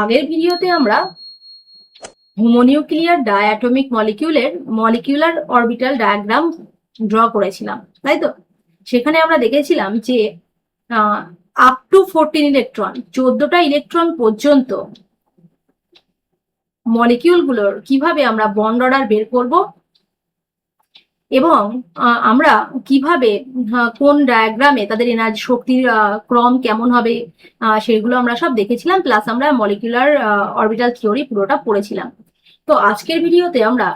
আগের ভিডিওতে আমরা homonuclear diatomic molecular orbital diagram draw করেছিলাম, তাই তো? সেখানে আমরা দেখেছিলাম যে আপ টু 14 ইলেকট্রন, 14টা ইলেকট্রন পর্যন্ত মলিকিউলগুলোর কিভাবে আমরা বন্ড অর্ডার বের করব এবং আমরা কিভাবে কোন ডায়াগ্রামে তাদের এনার্জি শক্তির ক্রম কেমন হবে সেগুলো আমরা সব দেখেছিলাম, প্লাস আমরা মলিকিউলার অরবিটাল থিওরি পুরোটা পড়েছিলাম। তো আজকের ভিডিওতে আমরা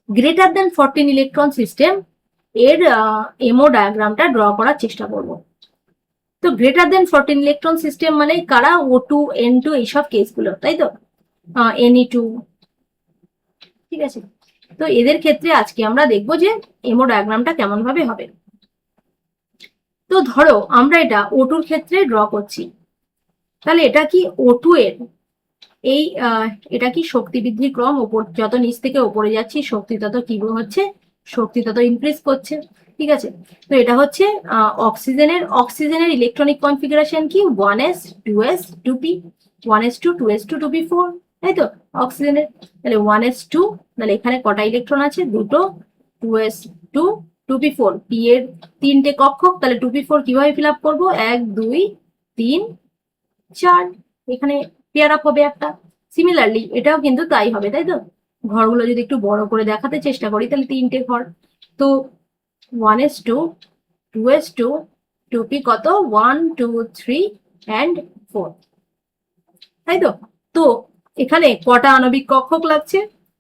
গ্রেটার দেন 14 ইলেকট্রন সিস্টেম এর এমও ডায়াগ্রামটা ড্র করার চেষ্টা করব। তো গ্রেটার দেন 14 ইলেকট্রন সিস্টেম মানে কারা? O2, N2 এইসব কেসগুলো, তাই তো? Ne2, ঠিক আছে। তো এদের ক্ষেত্রে আজকে আমরা দেখবো যে এমও ডায়াগ্রামটা কেমন ভাবে হবে। তো ধরো আমরা এটা O2 এর ক্ষেত্রে ড্র করছি, তাহলে এটা কি O2 এর এই এটা কি শক্তি বৃদ্ধির ক্রম, ওপর যত নিচ থেকে ওপরে যাচ্ছি শক্তি তত কি হচ্ছে, শক্তি তত ইনক্রিজ করছে, ঠিক আছে। তো এটা হচ্ছে অক্সিজেনের ইলেকট্রনিক কনফিগারেশন কি 1s 2s 2p 1s2 2s2 2p4, তাই তো অক্সিজেনের। তাহলে 1s2, তাহলে এখানে কটা ইলেকট্রন আছে? দুটো। 2s2 2p4, p এর তিনটে কক্ষক, তাহলে 2p4 কিভাবে ফিল আপ করবো? 1 2 3 4, এখানে পেয়ার আপ হবে একটা। সিমিলারলি এটাও কিন্তু তাই হবে, তাই তো? ঘরগুলো যদি একটু বড় করে দেখাতে চেষ্টা করি তাহলে তিনটে ঘর। তো 1s2 2s2 2p কত? 1 2 3 and 4, তাই তো? তো এখানে কটা আণবিক কক্ষক লাগছে?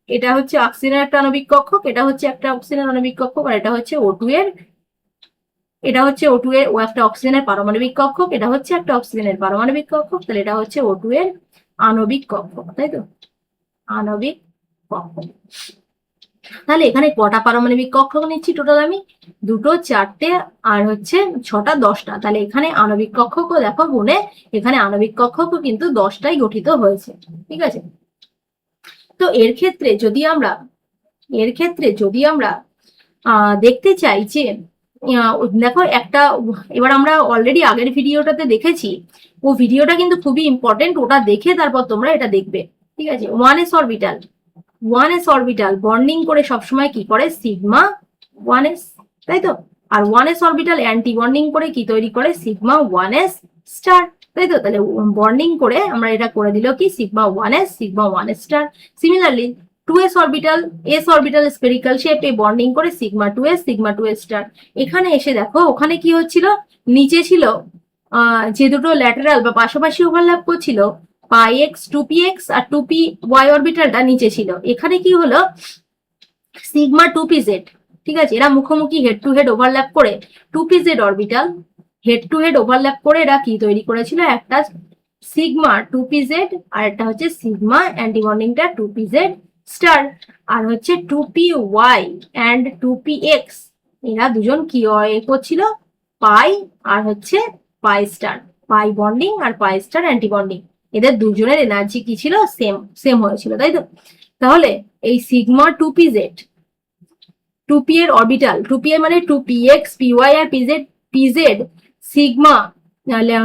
এটা হচ্ছে অক্সিজেনের একটা আণবিক কক্ষক, এটা হচ্ছে একটা অক্সিজেনের আণবিক কক্ষক, আর এটা হচ্ছে O2 এর, এটা হচ্ছে O2 এর, ও একটা অক্সিজেনের পারমাণবিক কক্ষক, এটা হচ্ছে একটা অক্সিজেনের পারমাণবিক কক্ষক, তাহলে এটা হচ্ছে O2 এর আণবিক কক্ষক, তাই তো? আণবিক কক্ষক। তাহলে এখানে কটা পারমাণবিক কক্ষক নিচ্ছি টোটাল? আমি দুটো, চারটে, আর হচ্ছে ছটা, 10টা। তাহলে এখানে আণবিক কক্ষকও দেখো গুণে, এখানে আণবিক কক্ষকও কিন্তু 10টাই গঠিত হয়েছে, ঠিক আছে। তো এর ক্ষেত্রে যদি আমরা দেখতে চাই যে দেখো একটা, এবার আমরা অলরেডি আগের ভিডিওটাতে দেখেছি, ও ভিডিওটা কিন্তু খুবই ইম্পর্টেন্ট, ওটা দেখে তারপর তোমরা এটা দেখবে, ঠিক আছে। 1s অরবিটাল বন্ডিং করে সবসময় কি করে? সিগমা 1s, তাই তো? আর 1s অরবিটাল অ্যান্টি বন্ডিং করে কি তৈরি করে? সিগমা 1s স্টার, তাই তো? তাহলে বন্ডিং করে আমরা এটা করে দিল কি? Sigma 1s sigma 1s star. Similarly 2s orbital spherical শেপে বন্ডিং করে sigma 2s sigma 2s star. এখানে এসে দেখো ওখানে কি হচ্ছিল? নিচে ছিল যে দুটো ল্যাটারাল বা পাশাপাশি ওভারল্যাপ করছিল, পাই এক্স 2px আর 2py অরবিটালটা নিচে ছিল। এখানে কি হলো? সিগমা 2pz, ঠিক আছে। এরা মুখোমুখি হেড টু হেড ওভারল্যাপ করে 2pz orbital, head to head overlap করে এরা কি তৈরি করেছিল? একটা সিগমা 2pz, আর একটা হচ্ছে সিগমা অ্যান্টিবন্ডিংটা 2pz স্টার, আর হচ্ছে 2py অ্যান্ড 2px, এরা দুজন কি করছিল? পাই আর হচ্ছে পাই স্টার, পাই বন্ডিং আর পাই স্টার অ্যান্টিবন্ডিং, এদের দুজনের এনার্জি কি ছিল? সেম হয়েছিল, তাই তো? তাহলে এই সিগমা 2pz 2p এর অরবিটাল, 2p মানে 2px py আর pz sigma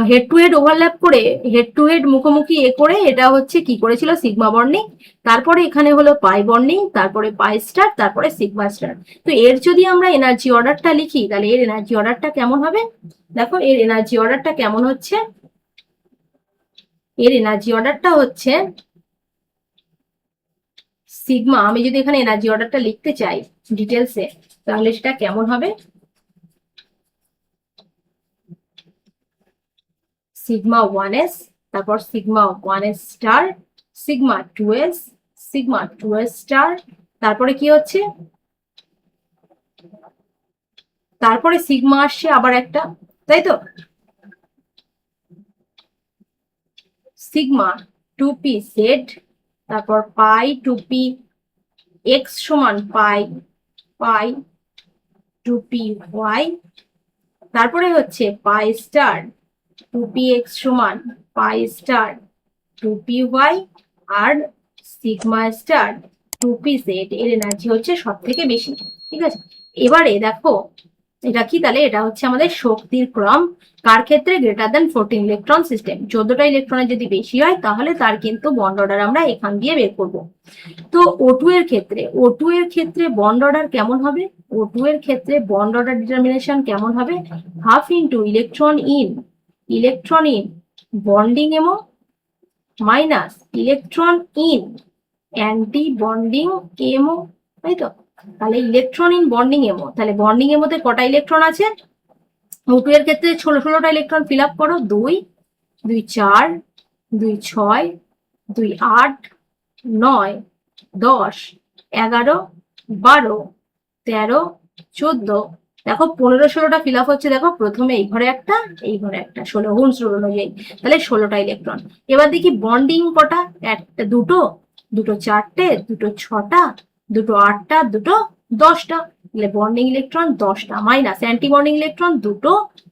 head to head overlap করে, হেড টু হেড মুখোমুখি করে এটা হচ্ছে কি করেছিল? সিগমা বন্ডিং, তারপরে এখানে হলো পাই বন্ডিং, তারপরে পাই স্টার, তারপরে সিগমা স্টার। তো এর যদি আমরা এনার্জি অর্ডারটা লিখি তাহলে এর এনার্জি অর্ডারটা কেমন হবে? দেখো এর এনার্জি অর্ডারটা কেমন হচ্ছে? এর এনার্জি অর্ডারটা হচ্ছে সিগমা, আমি যদি এখানে এনার্জি অর্ডারটা লিখতে চাই ডিটেলসে তাহলে সেটা কেমন হবে? সিগমা 1s, তারপর sigma 1s star, sigma 2s sigma 2s star, তারপরে কি হচ্ছে? তারপরে সিগমা আসছে আবার একটা, তাই তো? সিগমা 2pz, তারপর পাই 2p x সমান পাই 2py, তারপরে হচ্ছে পাই স্টার 2px সমান পাই স্টার 2py, আর সিগমা স্টার 2pz, এর এনার্জি হচ্ছে সব থেকে বেশি, ঠিক আছে। এবারে দেখো এটা কি তাহলে? এটা হচ্ছে আমাদের শক্তির ক্রম কার ক্ষেত্রে? Greater than 14 electron system. 14টা ইলেকট্রনের যদি বেশি হয় তাহলে তার কিন্তু বন্ড অর্ডার আমরা এখান দিয়ে বের করব। তো O2 এর ক্ষেত্রে, O2 এর ক্ষেত্রে বন্ড অর্ডার কেমন হবে? O2 এর ক্ষেত্রে বন্ড অর্ডার ডিটারমিনেশন কেমন হবে? Half into electron in bonding MO minus electron in antibonding MO, তাই তো? তাহলে ইলেকট্রন ইন বন্ডিং এমো, তাহলে বন্ডিং এমোতে কটা ইলেকট্রন আছে? O2 এর ক্ষেত্রে 16টা ইলেকট্রন ফিল আপ করো। 2 2 4 2 6 2 8 9 10 11 12 13 14, দেখো 15 16টা ফিল আপ হচ্ছে। দেখো প্রথমে এই ঘরে একটা, এই ঘরে একটা, 16 হুন্স রুল অনুযায়ী তাহলে 16টা ইলেকট্রন। এবার দেখি বন্ডিং কটা? একটা, দুটো, দুটো চারটে, দুটো ছটা, দুটো আটটা, দুটো 10টা। তাহলে বন্ডিং ইলেকট্রন 10টা মাইনাস অ্যান্টি বন্ডিং ইলেকট্রন দুটো,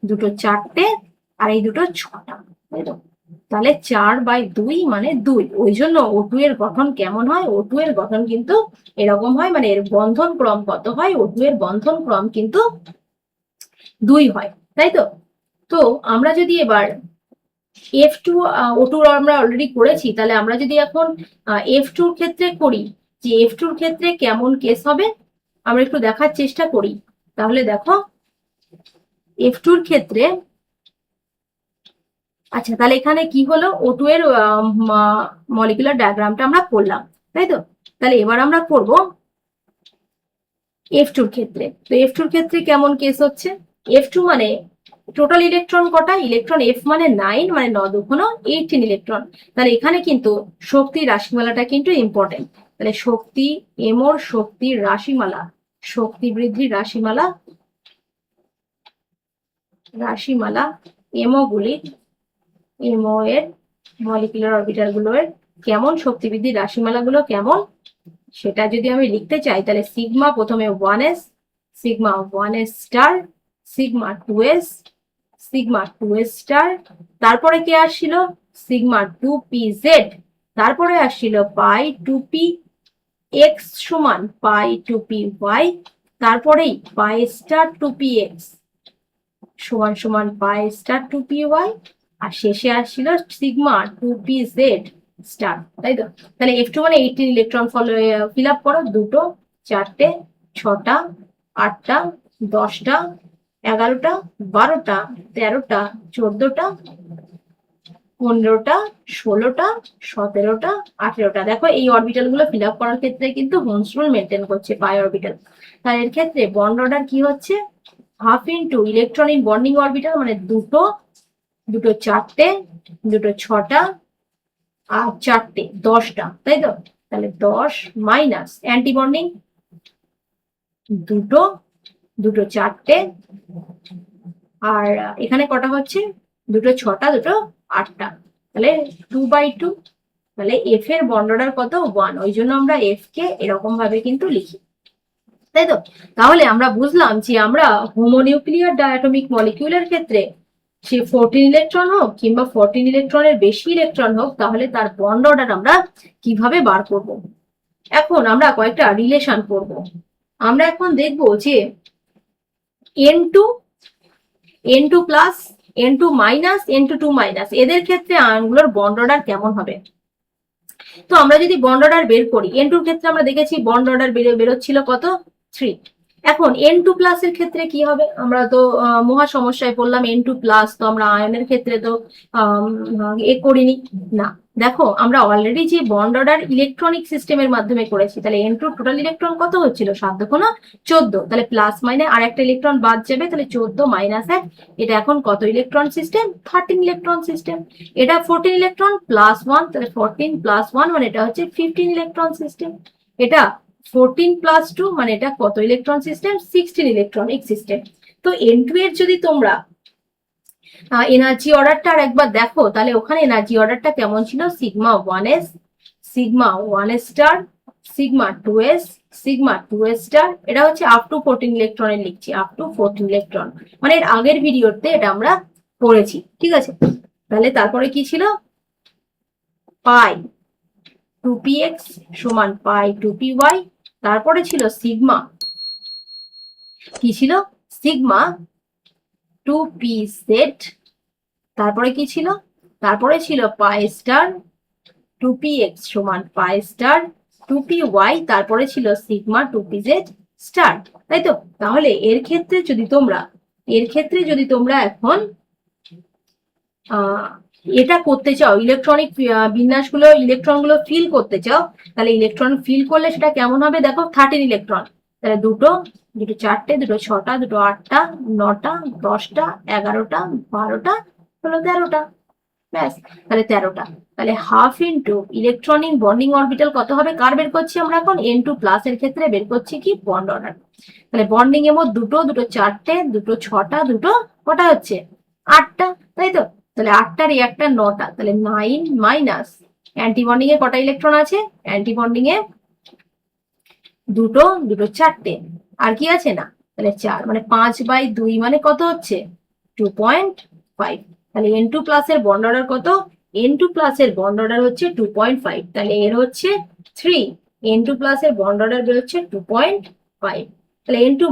দুটো চারটে আর এই দুটো 6টা, তাই তো? তাহলে 4/2 মানে 2। ওই জন্য O2 এর গঠন কেমন হয়? O2 এর গঠন কিন্তু এরকম হয়, মানে এর বন্ধন ক্রম কত হয়? O2 এর বন্ধন ক্রম কিন্তু 2 হয়, তাই তো? তো আমরা যদি এবার F2, O2 আমরা অলরেডি করেছি, তাহলে আমরা যদি এখন F2 এর ক্ষেত্রে করি, যে F2 এর ক্ষেত্রে কেমন কেস হবে আমরা একটু দেখার চেষ্টা করি। তাহলে দেখো F2 এর ক্ষেত্রে, আচ্ছা তাহলে এখানে কি হলো? O2 এর মলিকুলার ডায়াগ্রামটা আমরা করলাম, তাই তো? তাহলে এবার আমরা করব F2 এর ক্ষেত্রে। তো F2 এর ক্ষেত্রে কেমন কেস হচ্ছে? F2 মানে টোটাল ইলেকট্রন কটা? ইলেকট্রন F মানে 9, মানে 9 দুগুণ 18 ইলেকট্রন। তাহলে এখানে কিন্তু শক্তির রাশিমালাটা কিন্তু ইম্পর্টেন্ট। তাহলে শক্তি এমোর শক্তির রাশিমালা, শক্তি বৃদ্ধির রাশিমালা, এমো এর মলিকুলার অরবিটাল গুলোর কেমন, শক্তি বৃদ্ধির রাশিমালাগুলো কেমন, সেটা যদি আমি লিখতে চাই তাহলে সিগমা প্রথমে 1s, sigma 1s star, sigma 2s, sigma 2s star, তারপরে কে আসছিল? সিগমা 2pz, তারপরে আসছিল পাই 2p x সমান পাই 2py, তারপরেই পাই স্টার 2px সমান সমান পাই স্টার 2py, আর শেষে আসছিল সিগমা 2pz স্টার, তাই তো? তাহলে F2 মানে 18 ইলেকট্রন ফিল আপ করো। দুটো, চারটে, ছটা, আটটা, 10টা, 11টা, 12টা, 13টা, 14টা, 15টা, 16টা, 17টা, 18টা। দেখো এই অরবিটাল গুলো ফিল আপ করার ক্ষেত্রে কিন্তু হোমস রুল মেনটেন করছে পাই অরবিটাল। তার এর ক্ষেত্রে বন্ড অর্ডার কি হচ্ছে? Half into electron in bonding orbital, মানে দুটো, দুটো চারটে, দুটো ছটা আর চারটে 10টা, তাই তো? তাহলে 10 মাইনাস অ্যান্টি বন্ডিং দুটো, দুটো চারটে, আর এখানে কটা হচ্ছে? দুটো ছটা, দুটো আটটা, তাহলে 2/2। তাহলে F এর বন্ড অর্ডার কত? 1। ওই জন্য আমরা F কে এরকম ভাবে কিন্তু লিখি, তাই তো? তাহলে আমরা বুঝলাম যে আমরা হোমোনিউক্লিয়ার ডায়াটমিক মলিকিউলের ক্ষেত্রে সে 14 ইলেকট্রন হোক কিংবা 14 ইলেকট্রনের বেশি ইলেকট্রন হোক, তাহলে তার বন্ড অর্ডার আমরা কিভাবে বার করব। এখন আমরা কয়েকটা রিলেশন করব। আমরা এখন দেখব যে N2, N2 plus, N2 minus, N2 minus, এদের ক্ষেত্রে আয়নগুলোর বন্ড অর্ডার কেমন হবে। তো আমরা যদি বন্ড অর্ডার বের করি, N2 এর ক্ষেত্রে আমরা দেখেছি বন্ড অর্ডার বেরোচ্ছিল কত? 3। এখন N2 প্লাস এর ক্ষেত্রে কি হবে? আমরা তো মহা সমস্যায় পড়লাম। N2 প্লাস তো আমরা আয়নের ক্ষেত্রে তো করিনি না। দেখো আমরা অলরেডি যে বন্ড অর্ডার ইলেকট্রনিক সিস্টেমের মাধ্যমে করেছি, তাহলে N2 টোটাল ইলেকট্রন কত হচ্ছিল? 7 দুগুণ 14, তাহলে প্লাস মাইনে আর একটা ইলেকট্রন বাদ যাবে, তাহলে 14 মাইনাস 1, এটা এখন কত ইলেকট্রন সিস্টেম? 13 electron system. এটা 14 ইলেকট্রন প্লাস 1, তাহলে 14 প্লাস 1 মানে এটা হচ্ছে 15 ইলেকট্রন সিস্টেম। এটা 14 প্লাস 2 মানে এটা কত ইলেকট্রন সিস্টেম? 16 electronic system. তো N2 এর যদি তোমরা এনার্জি অর্ডারটা আর একবার দেখো, তাহলে ওখানে এনার্জি অর্ডারটা কেমন ছিল? Sigma 1s, sigma 1s star, sigma 2s, sigma 2s star, এটা হচ্ছে আপ টু 14 ইলেকট্রনে লিখছি, আপ টু 14 ইলেকট্রন, মানে এর আগের ভিডিওতে এটা আমরা পড়েছি, ঠিক আছে? তাহলে তারপরে কি ছিল? পাই 2px সমান পাই 2py, তারপরে ছিল সিগমা, কি ছিল? সিগমা 2p z, তারপরে কি ছিল, তারপরে ছিল পাই স্টার 2px সমান পাই স্টার 2py, তারপরে ছিল সিগমা 2pz স্টার, তাই তো? তাহলে এর ক্ষেত্রে যদি তোমরা এখন এটা করতে চাও, ইলেকট্রনিক বিন্যাসগুলো, ইলেকট্রনগুলো ফিল করতে চাও, তাহলে ইলেকট্রন ফিল করলে সেটা কেমন হবে দেখো, 13 ইলেকট্রন, তাহলে দুটো চারটে, দুটো ছটা, দুটো আটটা, নটা, 10টা, 11টা, 12টা, হলো 13টা, ব্যাস, তাহলে 13টা। তাহলে half into electronic bonding orbital কত হবে, কার বের করছি আমরা এখন, N2+ এর ক্ষেত্রে বের করছি কি, বন্ড অর্ডার। তাহলে বন্ডিং এর মধ্যে দুটো চারটে, দুটো ছটা, দুটো কটা হচ্ছে 8টা, তাই তো? তাহলে 8টার একটা 9টা, তাহলে 9 মাইনাস অ্যান্টিবন্ডিং এ কটা ইলেকট্রন আছে, অ্যান্টিবন্ডিং এ দুটো চারটে, আর কি আছে না, তাহলে 4, মানে 5/2 মানে কত হচ্ছে 2.5। তাহলে N2+ এর বন্ড অর্ডার কত, N2+ এর বন্ড অর্ডার হচ্ছে 2.5, তাহলে এর হচ্ছে 3, N2+ এর বন্ড অর্ডার বেরোচ্ছে 2.5। তাহলে N2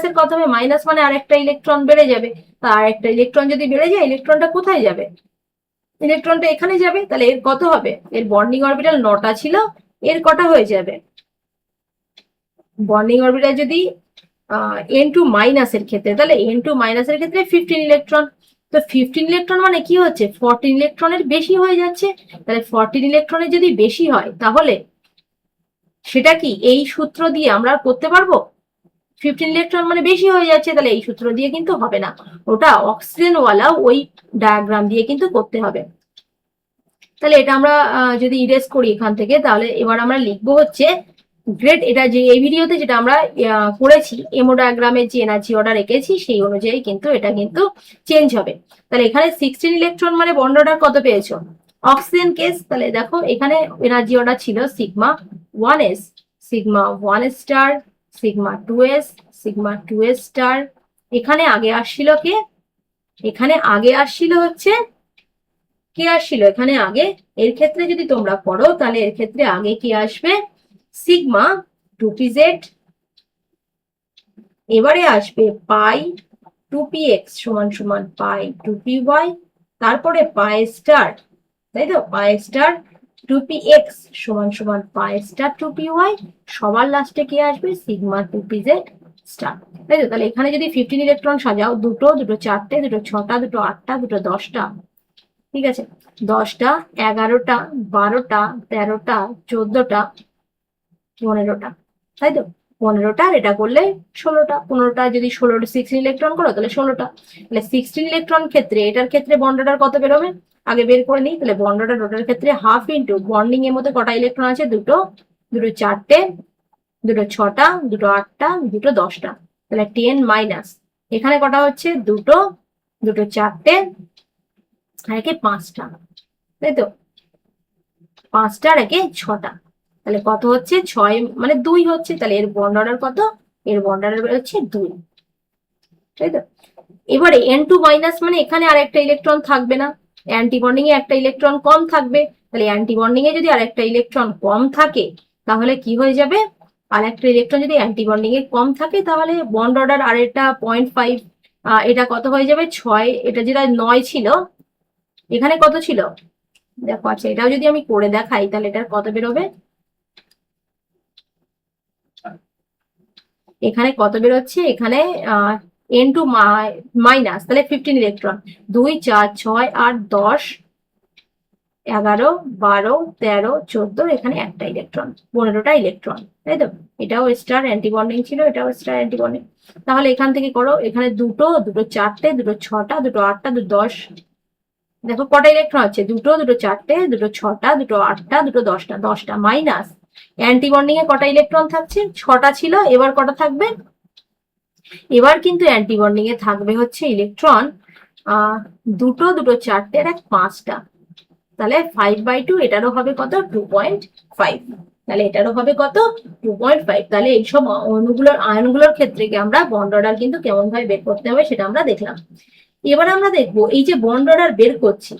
এর কত হবে, মাইনাস মানে আরেকটা ইলেকট্রন বেড়ে যাবে, তা আরেকটা ইলেকট্রন যদি বেড়ে যায়, ইলেকট্রনটা কোথায় যাবে, ইলেকট্রনটা এখানে যাবে, তাহলে এর কত হবে, এর বন্ডিং অরবিটাল 9টা ছিল, এর কটা হয়ে যাবে, বন্ডিং অরবিটাল যদি N2 এর ক্ষেত্রে, তাহলে N2 এর ক্ষেত্রে 15 ইলেকট্রন, তো 15 ইলেকট্রন মানে কি হচ্ছে, 14 ইলেকট্রনের বেশি হয়ে যাচ্ছে। তাহলে 14 ইলেকট্রনের যদি বেশি হয়, তাহলে সেটা কি এই সূত্র দিয়ে আমরা করতে পারবো, 15 ইলেকট্রন মানে বেশি হয়ে যাচ্ছে, তাহলে এই সূত্র দিয়ে কিন্তু হবে না, ওটা অক্সিজেনওয়ালা ওই ডায়াগ্রাম দিয়ে কিন্তু করতে হবে। তাহলে এটা আমরা যদি ইরেজ করি এখান থেকে, তাহলে এবার আমরা লিখবো হচ্ছে গ্রেড, এটা যে এই ভিডিওতে যেটা আমরা করেছি, এমো ডায়াগ্রামের যে এনার্জি অর্ডার রেখেছি সেই অনুযায়ী কিন্তু এটা কিন্তু চেঞ্জ হবে। তাহলে এখানে 16 ইলেকট্রন মানে বন্ড অর্ডার কত পেয়েছো, অক্সিজেন কেস, তাহলে দেখো এখানে এনার্জি অর্ডার ছিল sigma 1s, sigma 1 star, sigma 2s, sigma 2s star. এখানে আগে আসছিল কে, এখানে আগে আসছিল হচ্ছে, কে আসছিল এখানে আগে, এর ক্ষেত্রে যদি তোমরা পড়ো তাহলে এর ক্ষেত্রে আগে কি আসবে, সিগমা 2pz, এবারে আসবে পাই 2px সমান সমান পাই 2py, তারপরে পাই স্টার, তাই তো, পাই স্টার 2px সমান সমান পাই স্টার 2py, সবার লাস্টে কি আসবে, সিগমা 2pz স্টার, তাই তো? তাহলে এখানে যদি 15 ইলেকট্রন সাজাও, দুটো চারটে, দুটো ছটা, দুটো আটটা, দুটো 10টা, ঠিক আছে, 10টা, 11টা, 12টা, 13টা, 14টা, 15টা, তাই তো? 15টা, এটা করলে 16টা, 15টা যদি 16 ইলেকট্রন করো তাহলে 16টা, তাহলে 16 ইলেকট্রন ক্ষেত্রে এটার ক্ষেত্রে বন্ড অর্ডার কত বেরোবে, আগে বের করে নিই। তাহলে বন্ড অর্ডার, ওটার ক্ষেত্রে হাফ ইন্টু বন্ডিং এর মধ্যে কটা ইলেকট্রন আছে, দুটো চারটে, দুটো ছটা, দুটো আটটা, দুটো 10টা, তাহলে 10 মাইনাস এখানে কটা হচ্ছে, দুটো চারটে, আর একে 5টা, তাই তো, 5টা আর একে 6টা, তাহলে কত হচ্ছে, 6 মানে 2 হচ্ছে, তাহলে এর বন্ড অর্ডার কত, এর বন্ড অর্ডার হচ্ছে 2, তাই তো? এবারে N2 মানে এখানে আর একটা ইলেকট্রন থাকবে না, অ্যান্টিবন্ডিং এ একটা ইলেকট্রন কম থাকবে, তাহলে অ্যান্টিবন্ডিং এ যদি আর একটা ইলেকট্রন কম থাকে তাহলে কি হয়ে যাবে, আর একটা ইলেকট্রন যদি অ্যান্টিবন্ডিং এ কম থাকে তাহলে বন্ড অর্ডার আর এটা 0.5, এটা কত হয়ে যাবে 6, এটা যেটা 9 ছিল, এখানে কত ছিল দেখো, আচ্ছা এটাও যদি আমি করে দেখাই তাহলে এটার কত বেরোবে, এখানে কত বেরোচ্ছে, এখানে N2 তাহলে 15 ইলেকট্রন, 2 4 6 8 10 11 12 13 14, এখানে একটা ইলেকট্রন, 15টা ইলেকট্রন, তাই তো? এটাও স্টার অ্যান্টিবন্ডিং ছিল, এটাও স্টার অ্যান্টিবন্ডিং। তাহলে এখান থেকে করো, এখানে দুটো চারটে, দুটো ছটা, দুটো আটটা, দুটো 10, দেখো কটা ইলেকট্রন আছে, দুটো চারটে, দুটো ছটা, দুটো আটটা, দুটো 10টা মাইনাস অ্যান্টিবন্ডিং এ কটা ইলেকট্রন থাকছে, 6টা ছিল, এবার কটা থাকবে, এবার কিন্তু অ্যান্টিবন্ডিং এ থাকবে হচ্ছে ইলেকট্রন দুটো চারটে আর 5টা, তাহলে 5/2, এটারও হবে কত 2.5, তাহলে এটারও হবে কত 2.5। তাহলে এইসব আয়নগুলোর ক্ষেত্রে কি আমরা বন্ড অর্ডার কিন্তু কেমন ভাবে বের করতে হবে সেটা আমরা দেখলাম। এবার আমরা দেখবো এই যে বন্ড অর্ডার বের করছি,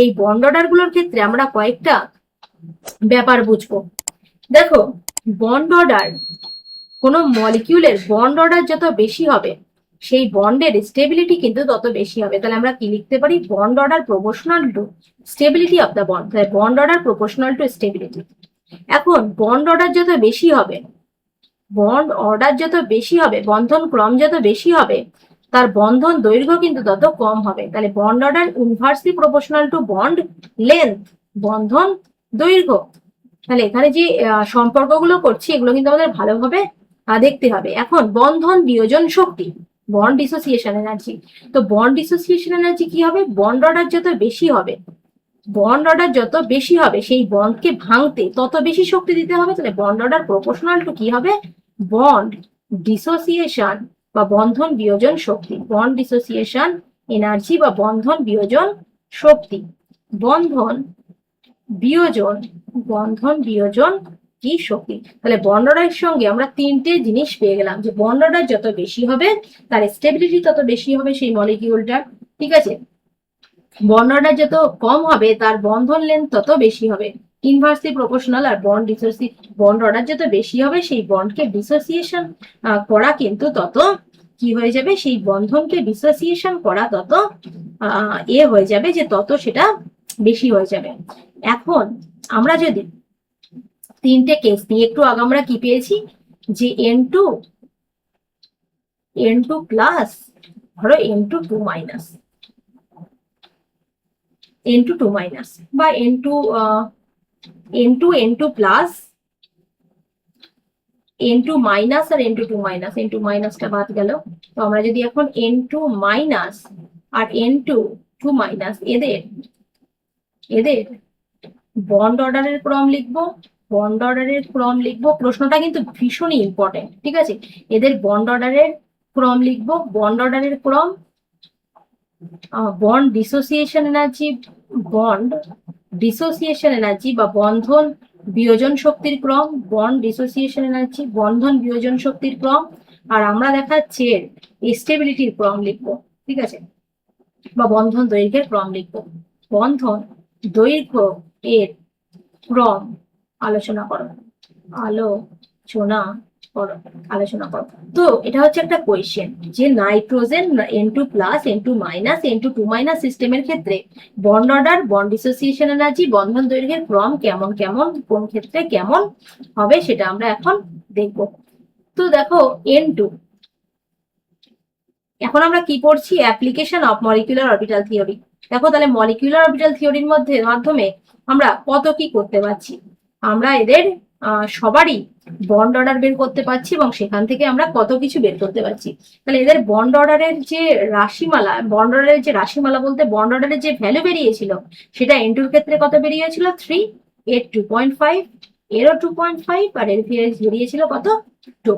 এই বন্ড অর্ডার গুলোর ক্ষেত্রে আমরা কয়েকটা ব্যাপার বুঝবো। দেখো বন্ড অর্ডার কোনো মলিকিউলের বন্ড অর্ডার যত বেশি হবে সেই বন্ডের স্টেবিলিটি কিন্তু তত বেশি হবে। তাহলে আমরা কি লিখতে পারি? Bond order proportional to stability of the bond. তাহলে bond order proportional to stability. এখন বন্ড অর্ডার যত বেশি হবে, বন্ড অর্ডার যত বেশি হবে, বন্ধন ক্রম যত বেশি হবে, তার বন্ধন দৈর্ঘ্য কিন্তু তত কম হবে। তাহলে bond order inversely proportional to bond length, বন্ধন দৈর্ঘ্য। তাহলে এখানে যে সম্পর্কগুলো করছি এগুলো কিন্তু আমাদের ভালোভাবে দেখতে হবে। এখন বন্ধন বিয়োজন শক্তি, বন্ড ডিসোসিয়েশন এনার্জি। তো বন্ড ডিসোসিয়েশন এনার্জি কি হবে? বন্ড অর্ডার যত বেশি হবে, বন্ড অর্ডার যত বেশি হবে সেই বন্ডকে ভাঙতে তত বেশি শক্তি দিতে হবে। তাহলে বন্ড অর্ডার প্রপোর্শনাল টু কি হবে? বন্ড ডিসোসিয়েশন বা বন্ধন বিয়োজন শক্তি, বন্ড ডিসোসিয়েশন এনার্জি বা বন্ধন বিয়োজন শক্তি। বন্ধন বিয়োজন, বন্ধন বিয়োজন কি শক্তি। তাহলে বন্ড অর্ডারের সঙ্গে আমরা তিনটে জিনিস পেয়ে গেলাম, যে বন্ড অর্ডার যত বেশি হবে তার স্টেবিলিটি তত বেশি হবে সেই মলিকিউলটা, ঠিক আছে। বন্ড অর্ডার যত কম হবে তার বন্ধন লেন্থ তত বেশি হবে, ইনভার্সলি প্রপোর্শনাল। আর বন্ড অর্ডার যত বেশি হবে সেই বন্ডকে ডিসোসিয়েশন করা কিন্তু তত কি হয়ে যাবে? সেই বন্ধনকে ডিসোসিয়েশন করা তত হয়ে যাবে, যে তত সেটা বেশি হয়ে যাবে। এখন আমরা যদি তিনটে কেস নিয়ে একটু আগে আমরা কি পেয়েছি, যে N2 প্লাস, ধরো N2 2 মাইনাস, N2 2 মাইনাস বা N2 প্লাস, N2 মাইনাস আর N2 2 মাইনাস, N2 মাইনাসটা বাদ গেল। তো আমরা যদি এখন N2 মাইনাস আর N2 2 মাইনাস এদের বন্ড অর্ডারের ক্রম লিখবো, বন্ড অর্ডারের ক্রম লিখবো। প্রশ্নটা কিন্তু ভীষণই ইম্পর্টেন্ট, ঠিক আছে। এদের বন্ড অর্ডারের ক্রম লিখবো, বন্ড অর্ডারের ক্রম, bond dissociation energy, bond dissociation energy বা বন্ধন বিয়োজন শক্তির ক্রম, বন্ড ডিসোসিয়েশন এনার্জি, বন্ধন বিয়োজন শক্তির ক্রম। আর আমরা দেখাচ্ছি এর স্টেবিলিটির ক্রম লিখবো, ঠিক আছে, বা বন্ধন দৈর্ঘ্যের ক্রম লিখবো। বন্ধন দৈর্ঘ্য এর ক্রম আলোচনা করো, আলোচনা করো। তো এটা হচ্ছে একটা কোয়েশ্চেন, যে nitrogen N2 plus, N2 minus, N2 2 minus সিস্টেমের ক্ষেত্রে bond order, bond dissociation energy, বন্ধন দৈর্ঘ্যের ক্রম কেমন কেমন, কোন ক্ষেত্রে কেমন হবে সেটা আমরা এখন দেখব। তো দেখো N2, এখন আমরা কি পড়ছি? Application of molecular orbital theory. দেখো তাহলে মলিকিউলার অরবিটাল থিওরির মাধ্যমে আমরা কত কি করতে পারছি। আমরা এদের সবারই বন্ড অর্ডার বের করতে পারছি এবং সেখান থেকে আমরা কত কিছু বের করতে পারছি। তাহলে এদের বন্ড অর্ডারের যে রাশিমালা বলতে বন্ড অর্ডারের যে ভ্যালু বেরিয়েছিল সেটা N2 এর ক্ষেত্রে কত বেরিয়েছিল? 3, এর 2.5, এরও 2.5, আর এর বেরিয়েছিল কত? 2।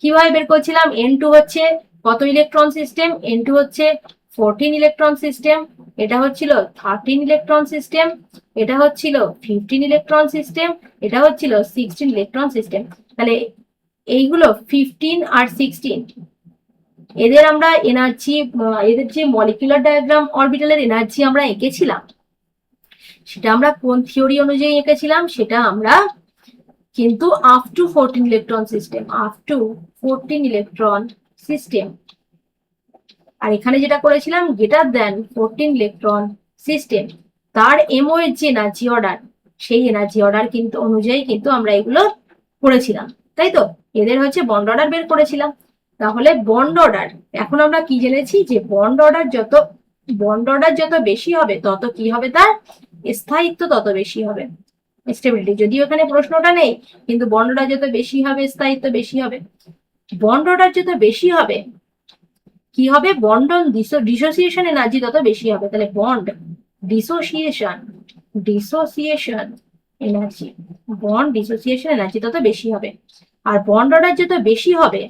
কিভাবে বের করছিলাম? N2 হচ্ছে কত ইলেকট্রন সিস্টেম? N2 হচ্ছে 14 ইলেকট্রন সিস্টেম, এটা হচ্ছিল 13 ইলেকট্রন সিস্টেম, এটা হচ্ছিল 15 ইলেকট্রন সিস্টেম, এটা হচ্ছিল 16 ইলেকট্রন সিস্টেম। তাহলে এইগুলো 15 আর 16 এদের আমরা এনার্জি, এদের যে মলিকুলার ডায়াগ্রাম অরবিটালের এনার্জি আমরা এঁকেছিলাম সেটা আমরা কোন থিওরি অনুযায়ী এঁকেছিলাম? সেটা আমরা কিন্তু up to 14 electron system, up to 14 electron system. আর এখানে যেটা করেছিলাম গ্রেটার দেন 14 ইলেকট্রন সিস্টেম, তার এমও এর যে এনার্জি অর্ডার, সেই এনার্জি অর্ডার কিন্তু অনুযায়ী কিন্তু আমরা এগুলো করেছিলাম, তাই তো। এদের হচ্ছে বন্ড অর্ডার বের করেছিলাম। তাহলে বন্ড অর্ডার, এখন আমরা কি জেনেছি? যে বন্ড অর্ডার যত বেশি হবে তত কি হবে? তার স্থায়িত্ব তত বেশি হবে, স্টেবিলিটি। যদিও এখানে প্রশ্নটা নেই, কিন্তু বন্ড অর্ডার যত বেশি হবে স্থায়িত্ব বেশি হবে। বন্ড অর্ডার যত বেশি হবে কি হবে? বন্ডন ডিসোসিয়েশন এনার্জি তত বেশি হবে। তাহলে bond dissociation energy, bond dissociation energy তত বেশি হবে। আর বন্ড অর্ডার যত বেশি হবে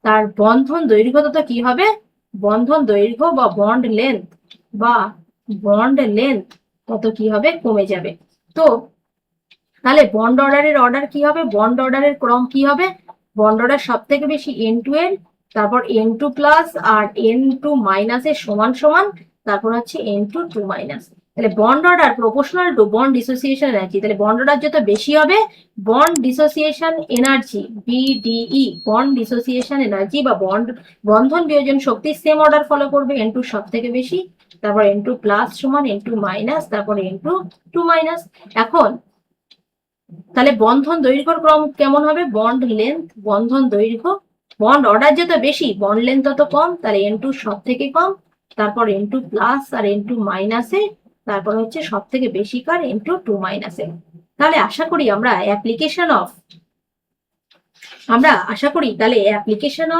তার বন্ধন দৈর্ঘ্য তত কি হবে? বন্ধন দৈর্ঘ্য বা বন্ড লেন্থ তত কি হবে? কমে যাবে। তো তাহলে বন্ড অর্ডার কি হবে? বন্ড অর্ডারের ক্রম কি হবে? বন্ড অর্ডার সব থেকে বেশি N2 এর, তারপর N2 প্লাস আর N2 মাইনাস এর সমান সমান, তারপর হচ্ছে N2 2 মাইনাস। তাহলে bond order proportional to bond dissociation energy, তাহলে বন্ড অর্ডার যত বেশি হবে bond dissociation energy BDE bond dissociation energy বা বন্ধন বিয়োজন শক্তি সেম অর্ডার ফলো করবে, N2 সব থেকে বেশি, তারপর N2 প্লাস সমান N2 মাইনাস, তারপর N2 2 মাইনাস। এখন তাহলে বন্ধন দৈর্ঘ্যর ক্রম কেমন হবে, বন্ড লেন্থ বন্ধন দৈর্ঘ্য, বন্ড অর্ডার যত বেশি বন্ড লেন্থ তত কম, তাহলে N2 সব থেকে কম, তারপর N2 প্লাস আর N2 মাইনাসে, তারপর হচ্ছে সব থেকে বেশি কার N2 2 মাইনাসে। তাহলে আশা করি আমরা application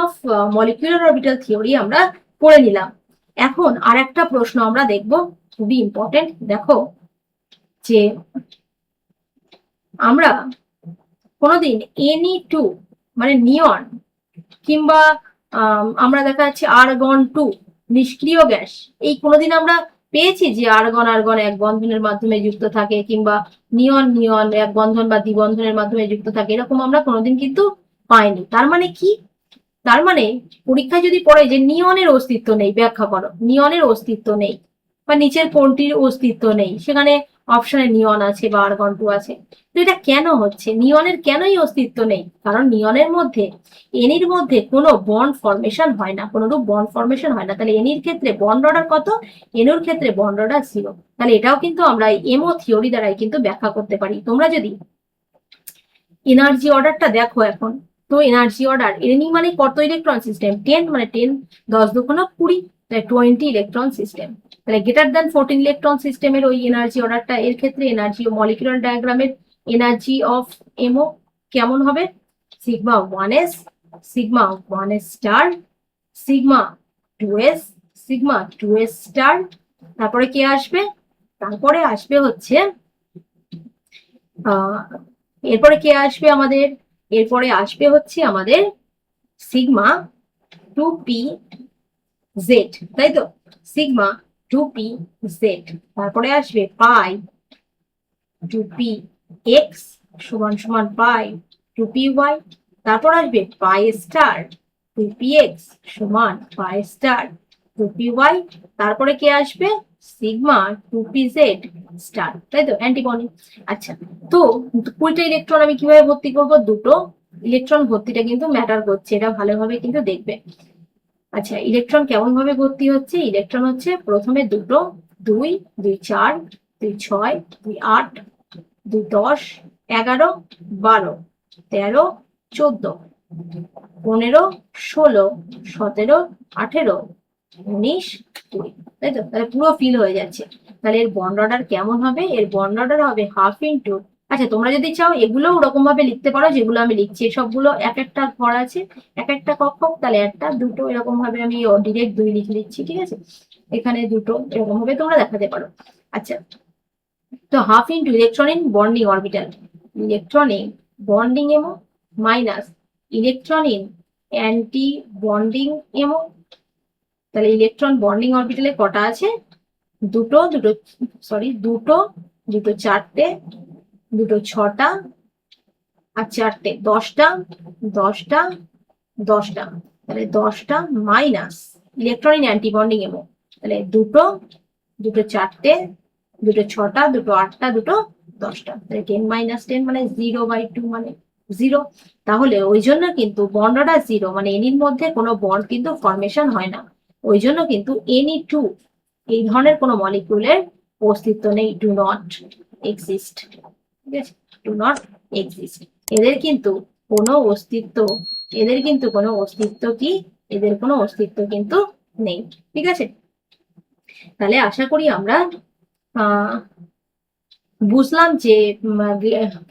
of molecular orbital theory আমরা পড়ে নিলাম। এখন আর একটা প্রশ্ন আমরা দেখব, খুবই ইম্পর্টেন্ট। দেখো যে আমরা কোনোদিন Ni2 মানে নিয়ন কিংবা আমরা দেখা যাচ্ছে আর্গন-2 নিষ্ক্রিয় গ্যাস, এই কোনোদিন আমরা পেয়েছি যে আর্গন আর্গন এক বন্ধনের মাধ্যমে যুক্ত থাকে কিংবা নিয়ন নিয়ন এক বন্ধন বা দ্বিবন্ধনের মাধ্যমে যুক্ত থাকে, এরকম আমরা কোনোদিন কিন্তু পাইনি। তার মানে কি, তার মানে পরীক্ষায় যদি পড়ে যে নিয়নের অস্তিত্ব নেই, ব্যাখ্যা করো, নিয়নের অস্তিত্ব নেই বা নিচের কোনটির অস্তিত্ব নেই, সেখানে অপশনে নিয়ন আছে বা আর্গন-2 আছে, তো এটা কেন হচ্ছে, নিয়নের কেনই অস্তিত্ব নেই, কারণ নিয়নের মধ্যে এনির মধ্যে কোনো বন্ড ফরমেশন হয় না, কোনোরূপ বন্ড ফরমেশন হয় না। তাহলে এনির ক্ষেত্রে বন্ড অর্ডার কত, এনোর ক্ষেত্রে বন্ড অর্ডার 0। তাহলে এটাও কিন্তু আমরা এমও থিওরি দ্বারাই কিন্তু ব্যাখ্যা করতে পারি। তোমরা যদি এনার্জি অর্ডারটা দেখো এখন, তো এনার্জি অর্ডার এনি মানে কত ইলেকট্রন সিস্টেম, 10 মানে 10 10 দুগুণ 20, তাই 20 ইলেকট্রন সিস্টেম। তাহলে গ্রেটার দ্যান 14 ইলেকট্রন সিস্টেমের ওই এনার্জি অর্ডারটা, এর ক্ষেত্রে এনার্জি ও মলিকুলার ডায়াগ্রামের এনার্জি অফ এমও কেমন হবে, sigma 1s, sigma 1s star, sigma 2s, sigma 2s star, তারপরে কে আসবে, তারপরে আসবে হচ্ছে এরপরে কে আসবে আমাদের, এরপরে আসবে হচ্ছে আমাদের সিগমা 2p z, তাই তো, সিগমা 2p z, তারপরে আসবে পাই 2p x সমান সমান পাই 2p y, তারপর আসবে পাই স্টার 2p x সমান পাই স্টার 2p y, তারপরে কে আসবে সিগমা 2p z স্টার, তাই তো, অ্যান্টিবডি। আচ্ছা, তো 20টা ইলেকট্রন আমি কিভাবে ভর্তি করব, দুটো ইলেকট্রন ভর্তিটা কিন্তু ম্যাটার করছে, এটা ভালোভাবে কিন্তু দেখবে। আচ্ছা, ইলেকট্রন কেমন ভাবে ভর্তি হচ্ছে, ইলেকট্রন হচ্ছে প্রথমে দুটো, 2 2 4 2 6 2 8 2 10 11 12 13 14 15 16 17 18 19 20, তাই তো, তাহলে পুরো ফিল হয়ে যাচ্ছে। তাহলে এর বন্ড অর্ডার কেমন হবে, এর বন্ড অর্ডার হবে হাফ ইন্টু, আচ্ছা তোমরা যদি চাও এগুলো ওরকম ভাবে লিখতে পারো যেগুলো আমি লিখছি, সবগুলো এক একটা ঘর আছে, এক একটা কক্ষক, তাহলে একটা দুটো এরকম ভাবে আমি ডিরেক্ট 2 লিখে দিচ্ছি, ঠিক আছে, এখানে দুটো এরকম ভাবে তোমরা দেখাতে পারো। আচ্ছা, তো half into electron in bonding orbital, electron in bonding MO minus electron in antibonding MO, তাহলে ইলেকট্রন বন্ডিং অরবিটালে কটা আছে, দুটো দুটো সরি দুটো দুটো চারটে, দুটো 6টা আর চারটে 10টা 10টা 10টা, তাহলে 10টা মাইনাস ইলেকট্রন ইন অ্যান্টিবন্ডিং এমো, তাহলে দুটো দুটো চারটে, দুটো 6টা, দুটো 8টা, দুটো 10টা, তাহলে 10 মাইনাস 10 মানে 0/2 মানে 0। তাহলে ওই জন্য কিন্তু বন্ড অর্ডার 0 মানে এনির মধ্যে কোনো বন্ড কিন্তু ফরমেশন হয় না, ওই জন্য কিন্তু Ni2 এই ধরনের কোনো মলিকিউলের অস্তিত্ব নেই, ডু নট এক্সিস্ট, ঠিক আছে, ডু নট এক্সিস্ট, এদের কিন্তু কোনো অস্তিত্ব, এদের কিন্তু কোনো অস্তিত্ব কি, এদের কোনো অস্তিত্ব কিন্তু নেই, ঠিক আছে। তাহলে আশা করি আমরা বুঝলাম যে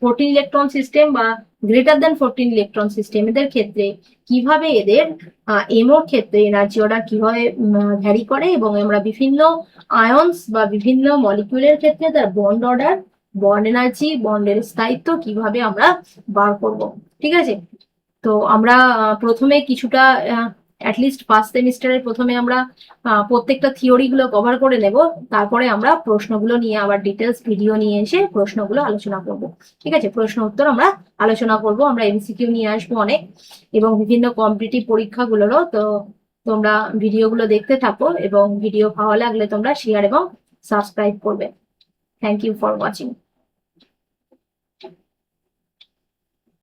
14 ইলেকট্রন সিস্টেম বা গ্রেটার দেন 14 ইলেকট্রন সিস্টেম এদের ক্ষেত্রে কিভাবে এদের এমোর ক্ষেত্রে এনার্জি অর্ডার কিভাবে ভ্যারি করে, এবং আমরা বিভিন্ন আয়ন্স বা বিভিন্ন মলিকিউলের ক্ষেত্রে তার বন্ড অর্ডার, বন্ড এনার্জি, বন্ডের স্থায়িত্ব কিভাবে আমরা বার করব, ঠিক আছে। তো আমরা প্রথমে কিছুটা অ্যাটলিস্ট ফার্স্ট সেমিস্টারের প্রথমে আমরা প্রত্যেকটা থিওরি গুলো কভার করে নেব, তারপরে আমরা প্রশ্নগুলো নিয়ে আবার ডিটেলস ভিডিও নিয়ে এসে প্রশ্নগুলো আলোচনা করব, ঠিক আছে, প্রশ্ন উত্তর আমরা আলোচনা করব, আমরা এমসিকিউ নিয়ে আসবো অনেক, এবং বিভিন্ন কম্পিটিটিভ পরীক্ষাগুলোরও। তো তোমরা ভিডিওগুলো দেখতে থাকো, এবং ভিডিও ভালো লাগলে তোমরা শেয়ার এবং সাবস্ক্রাইব করবেন। Thank you for watching.